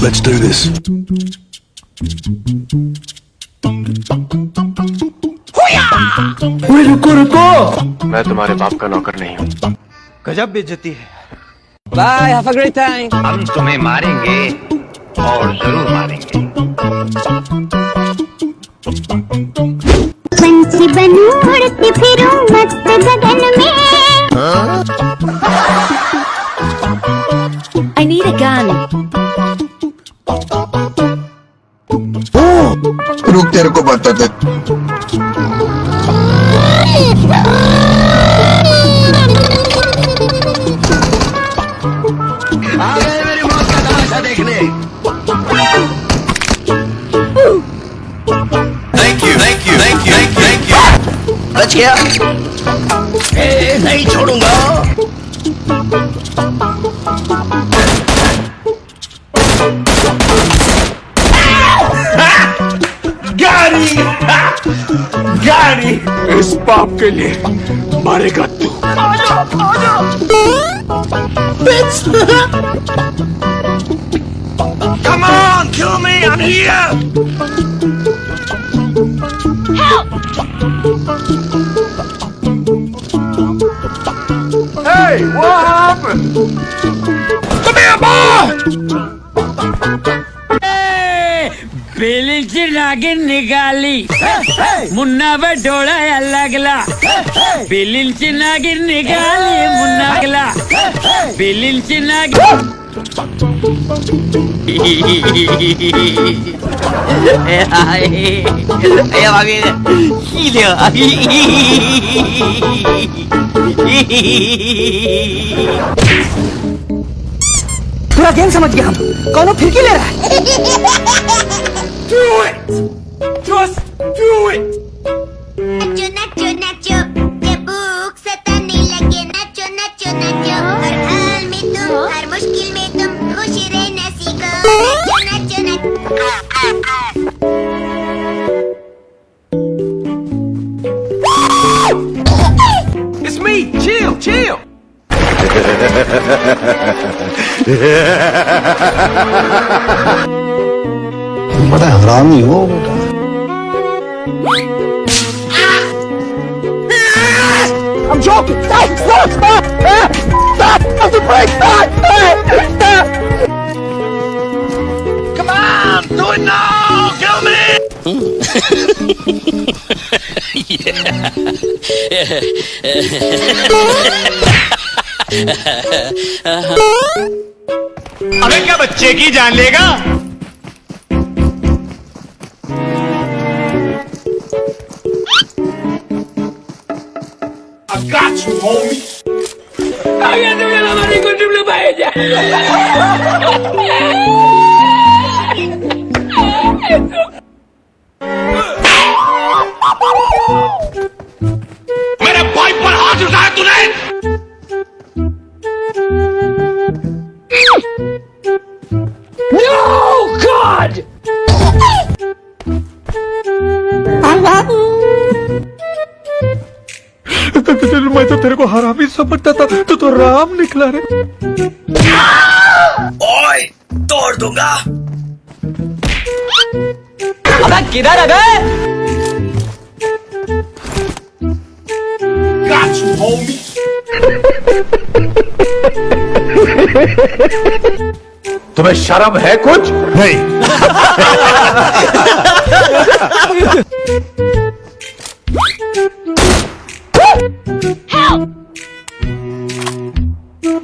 Let's do this. ओए रुको रुको, मैं तुम्हारे बाप का नौकर नहीं हूँ। गजब बेइज्जती है। Bye, have a great time. हम तुम्हें मारेंगे और जरूर मारेंगे। पंछी बनूं उड़ती फिरूं मस्त गगन में। I need a gun. रुक, तेरे को बता दे। आ गए मेरी मौत का तमाशा देखने। Thank you, thank you, thank you, thank you. बच गया। नहीं छोड़ूंगा। गाड़ी गाड़ी इस बाप के लिए मारेगा तू। Come on, kill me, I'm here. Hey, what happened? Come here, boy! बिलीची नागिन निघाली मुन्ना डोळा लागला बिलीची नागिन निघाली मुन्ना लागला बिलीची नागिन पूरा गेम समझ गया हम, कौन फिरकी ले रहा है? Do it! Just do it! नाचो नाचो नाचो, ये भूख सताने लगे। नाचो नाचो नाचो, हर हाल में तुम, हर मुश्किल में तुम खुश रहना सीखो। नाचो नाचो नाचो। It's me! Chill, chill! बड़ा हरामी हो बेटा। I'm joking! Stop! Stop! Stop! Stop! Stop the break! Stop! Stop! Stop! Come on, do it now, kill me. अबे क्या बच्चे की जान लेगा? I got you, homie! आगे तुमने हमारी को तुम लोग भाई जा मेरे भाई पर हाथ उठाया तूने? No God मैं तो तेरे को हरामी समझता था, तू तो राम निकला रे। ओए, तोड़ दूंगा। अबे किधर है बे? Got you, homie! तुम्हें शर्म है कुछ? नहीं।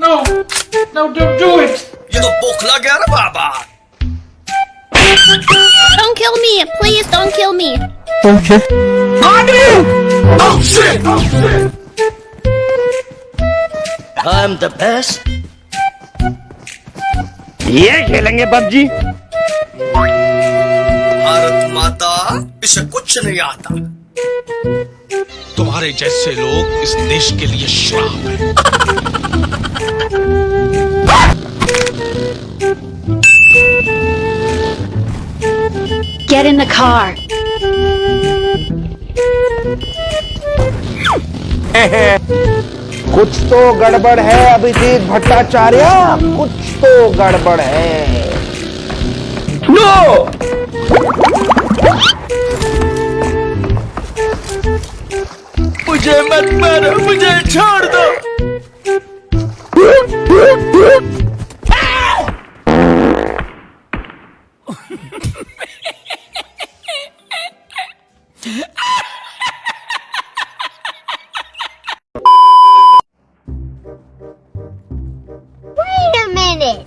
No! No, don't do it! ये तो बोखला गया ना बाबा। Don't kill me, please don't kill me. Oh shit! Oh shit! I'm the best. ये खेलेंगे पबजी भारत माता, इसे कुछ नहीं आता। तुम्हारे जैसे लोग इस देश के लिए श्राप है। Get in the car. कुछ तो गड़बड़ है अभिजीत भट्टाचार्य, कुछ तो गड़बड़ है। नो मुझे मत मारो, मुझे छोड़ दो। Wait a minute.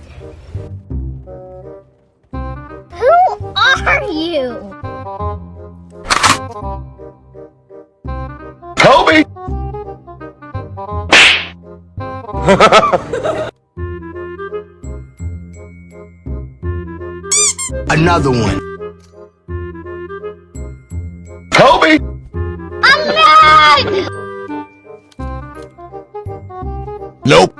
Who are you? Kobe! Another one. Kobe! I'm not! Nope.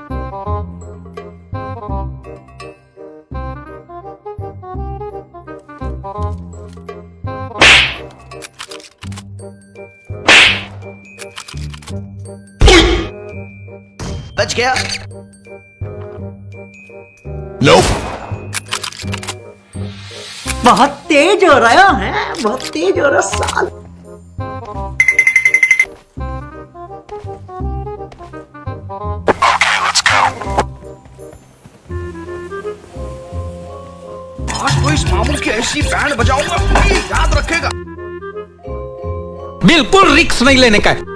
बच गया। Nope. बहुत तेज हो रहा है, बहुत तेज हो रहा साल। आज तो इस मामूल की ऐसी बैंड बजाऊंगा, कोई याद रखेगा। बिल्कुल रिक्स नहीं लेने का है।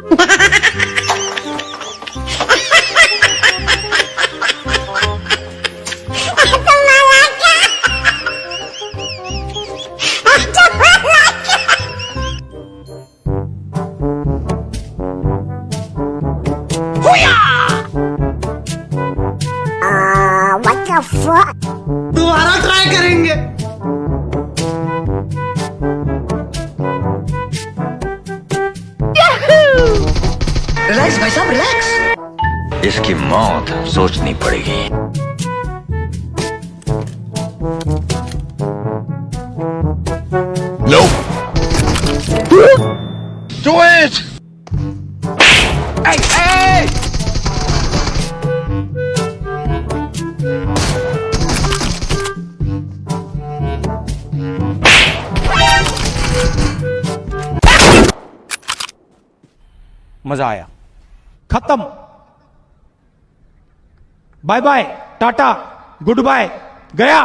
What the fuck? दोबारा ट्राई करेंगे। रिलैक्स भाई साहब, रिलैक्स। इसकी मौत सोचनी पड़ेगी। Nope. Do it! Hey, hey! मजा आया। खत्म। Bye bye, tata, goodbye, गया।